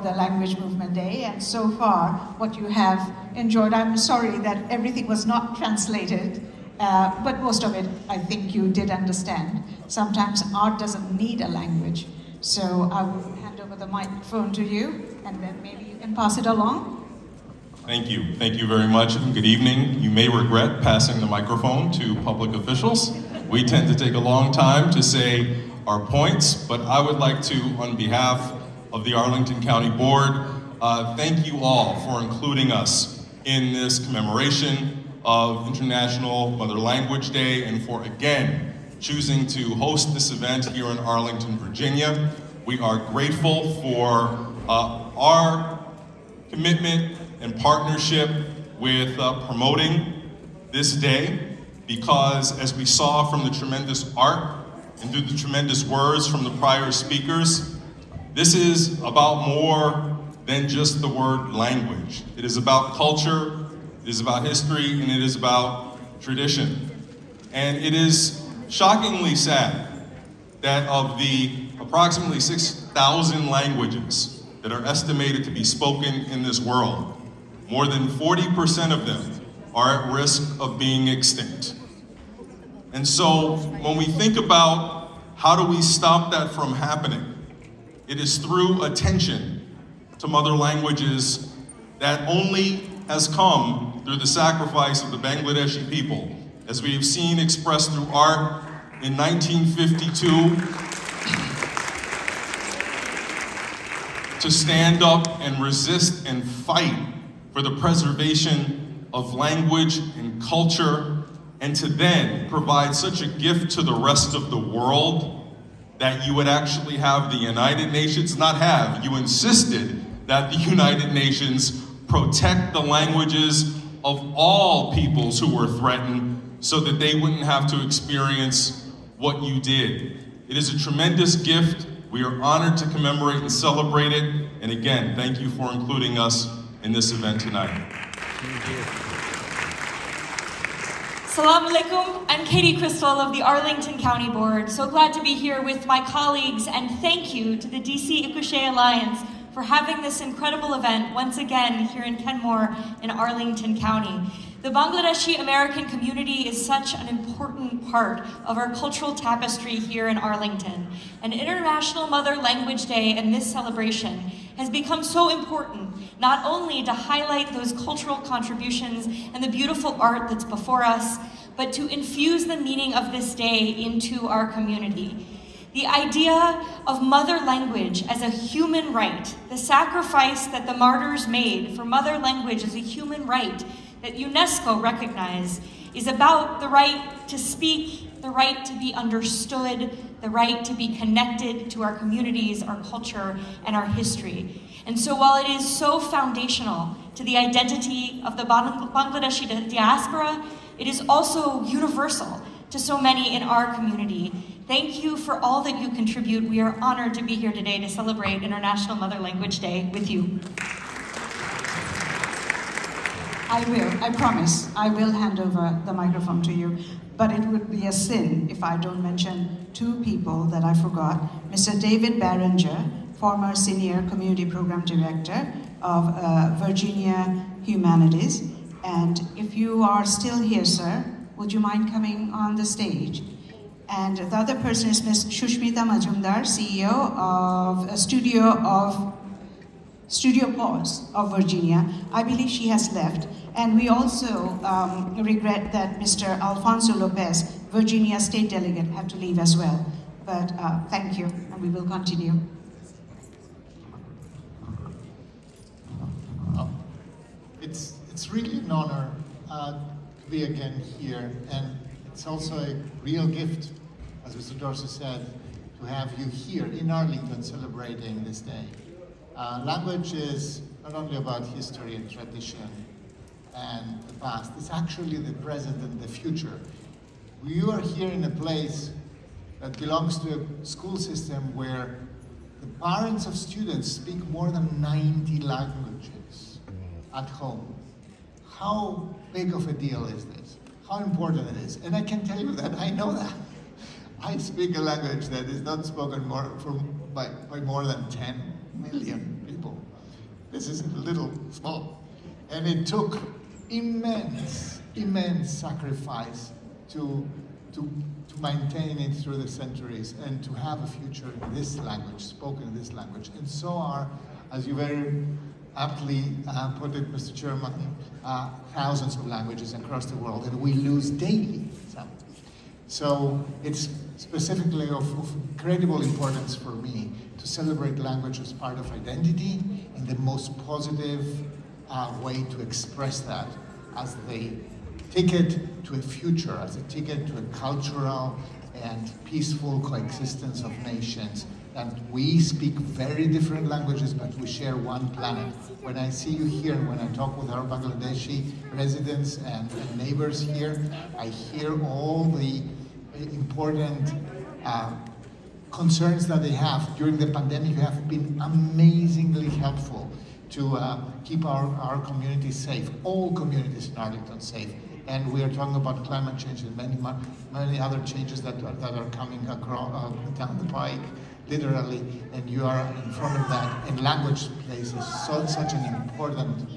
the Language Movement Day, and so far what you have enjoyed. I'm sorry that everything was not translated, but most of it I think you did understand. Sometimes art doesn't need a language. So I will hand over the microphone to you, and then maybe you can pass it along. Thank you. Thank you very much, and good evening. You may regret passing the microphone to public officials. We tend to take a long time to say our points, but I would like to, on behalf of the Arlington County Board, thank you all for including us in this commemoration of International Mother Language Day, and for again choosing to host this event here in Arlington, Virginia. We are grateful for our commitment and partnership with promoting this day, because as we saw from the tremendous art and through the tremendous words from the prior speakers, this is about more than just the word language. It is about culture, it is about history, and it is about tradition. And it is shockingly sad that of the approximately 6,000 languages that are estimated to be spoken in this world, more than 40% of them are at risk of being extinct. And so when we think about how do we stop that from happening, it is through attention to mother languages that only has come through the sacrifice of the Bangladeshi people, as we have seen expressed through art in 1952, to stand up and resist and fight for the preservation of language and culture, and to then provide such a gift to the rest of the world that you would actually have the United Nations, not have, you insisted that the United Nations protect the languages of all peoples who were threatened so that they wouldn't have to experience what you did. It is a tremendous gift. We are honored to commemorate and celebrate it. And again, thank you for including us in this event tonight. Assalamu alaikum. I'm Katie Crystal of the Arlington County Board. So glad to be here with my colleagues, and thank you to the DC Ikushé Alliance for having this incredible event once again here in Kenmore in Arlington County. The Bangladeshi American community is such an important part of our cultural tapestry here in Arlington. And International Mother Language Day and this celebration has become so important, not only to highlight those cultural contributions and the beautiful art that's before us, but to infuse the meaning of this day into our community. The idea of mother language as a human right, the sacrifice that the martyrs made for mother language as a human right that UNESCO recognized, is about the right to speak, the right to be understood, the right to be connected to our communities, our culture, and our history. And so while it is so foundational to the identity of the Bangladeshi diaspora, it is also universal to so many in our community. Thank you for all that you contribute. We are honored to be here today to celebrate International Mother Language Day with you. I promise, I will hand over the microphone to you, but it would be a sin if I don't mention two people that I forgot. Mr. David Barringer, former Senior Community Program Director of Virginia Humanities. And if you are still here, sir, would you mind coming on the stage? And the other person is Ms. Shushmita Majumdar, CEO of Studio Pause of Virginia. I believe she has left. And we also regret that Mr. Alfonso Lopez, Virginia State Delegate, had to leave as well. But thank you, and we will continue. It's really an honor to be again here, and it's also a real gift, as Mr. Dorsey said, to have you here in Arlington celebrating this day. Language is not only about history and tradition and the past, it's actually the present and the future. You are here in a place that belongs to a school system where the parents of students speak more than 90 languages at home. How big of a deal is this? How important it is? And I can tell you that I know that. I speak a language that is not spoken by more than 10 million people. This is a little small. And it took immense sacrifice to maintain it through the centuries and to have a future in this language, spoken in this language. And so are, as you very aptly put it, Mr. Chairman, thousands of languages across the world, and we lose daily some. So it's specifically of incredible importance for me to celebrate language as part of identity in the most positive way to express that as the ticket to a future, as a ticket to a cultural and peaceful coexistence of nations. And we speak very different languages, but we share one planet. When I see you here, when I talk with our Bangladeshi residents and neighbors here, I hear all the important concerns that they have. During the pandemic, you have been amazingly helpful to keep our communities safe, all communities in Arlington safe. And we are talking about climate change and many other changes that are coming across, down the pike, literally, and you are in front of that. And language plays such an important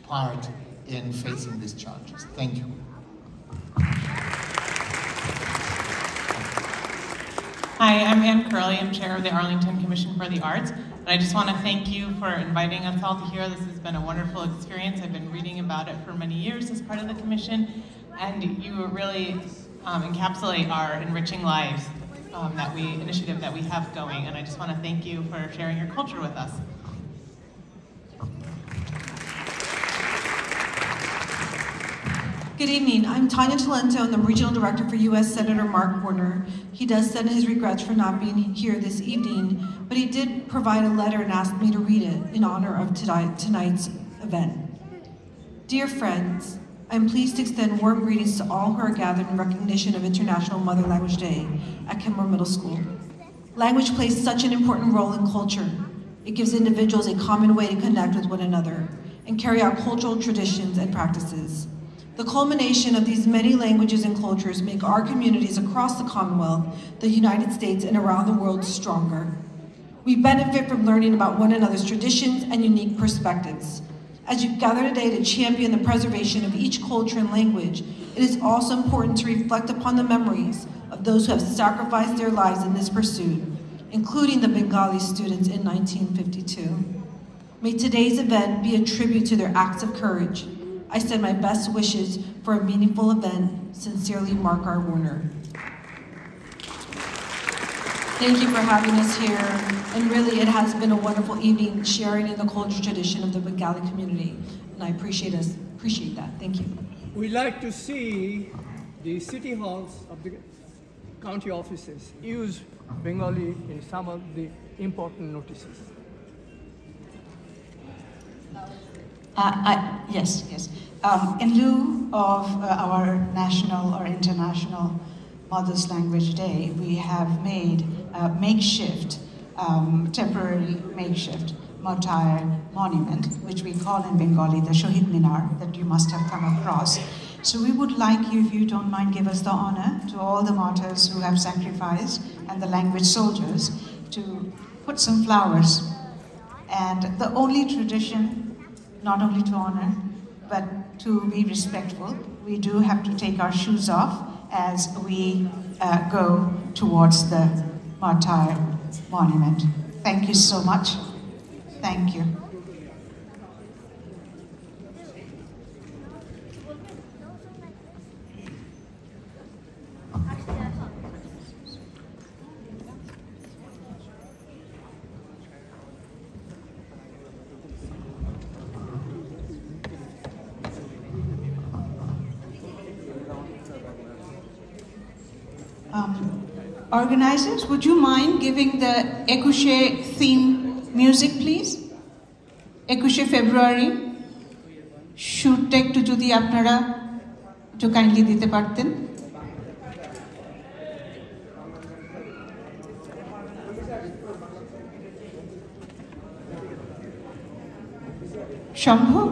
part in facing these challenges. Thank you. Hi, I'm Ann Curley. I'm chair of the Arlington Commission for the Arts. And I just want to thank you for inviting us all to here. This has been a wonderful experience. I've been reading about it for many years as part of the commission. And you really encapsulate our Enriching Lives initiative that we have going. And I just want to thank you for sharing your culture with us. Good evening. I'm Tanya Talento. I'm the Regional Director for U.S. Senator Mark Warner. He does send his regrets for not being here this evening, but he did provide a letter and asked me to read it in honor of tonight's event. Dear friends, I'm pleased to extend warm greetings to all who are gathered in recognition of International Mother Language Day at Kenmore Middle School. Language plays such an important role in culture. It gives individuals a common way to connect with one another and carry out cultural traditions and practices. The culmination of these many languages and cultures make our communities across the Commonwealth, the United States, and around the world stronger. We benefit from learning about one another's traditions and unique perspectives. As you gather today to champion the preservation of each culture and language, it is also important to reflect upon the memories of those who have sacrificed their lives in this pursuit, including the Bengali students in 1952. May today's event be a tribute to their acts of courage. I send my best wishes for a meaningful event. Sincerely, Mark R. Warner. Thank you for having us here. And really, it has been a wonderful evening sharing in the cultural tradition of the Bengali community. And I appreciate that. Thank you. We like to see the city halls of the county offices use Bengali in some of the important notices. Yes. In lieu of our national or international Mother's Language Day, we have made a makeshift, temporary makeshift martyr monument, which we call in Bengali the Shohid Minar, that you must have come across. So we would like you, if you don't mind, give us the honor to all the martyrs who have sacrificed and the language soldiers to put some flowers. And the only tradition, not only to honor, but to be respectful, we do have to take our shoes off as we go towards the martyr monument. Thank you so much. Thank you. Organizers, would you mind giving the Ekushe theme music, please? Ekushe February. Shoot একটু যদি আপনারা একটু kindly দিতে পারতেন। সম্ভব?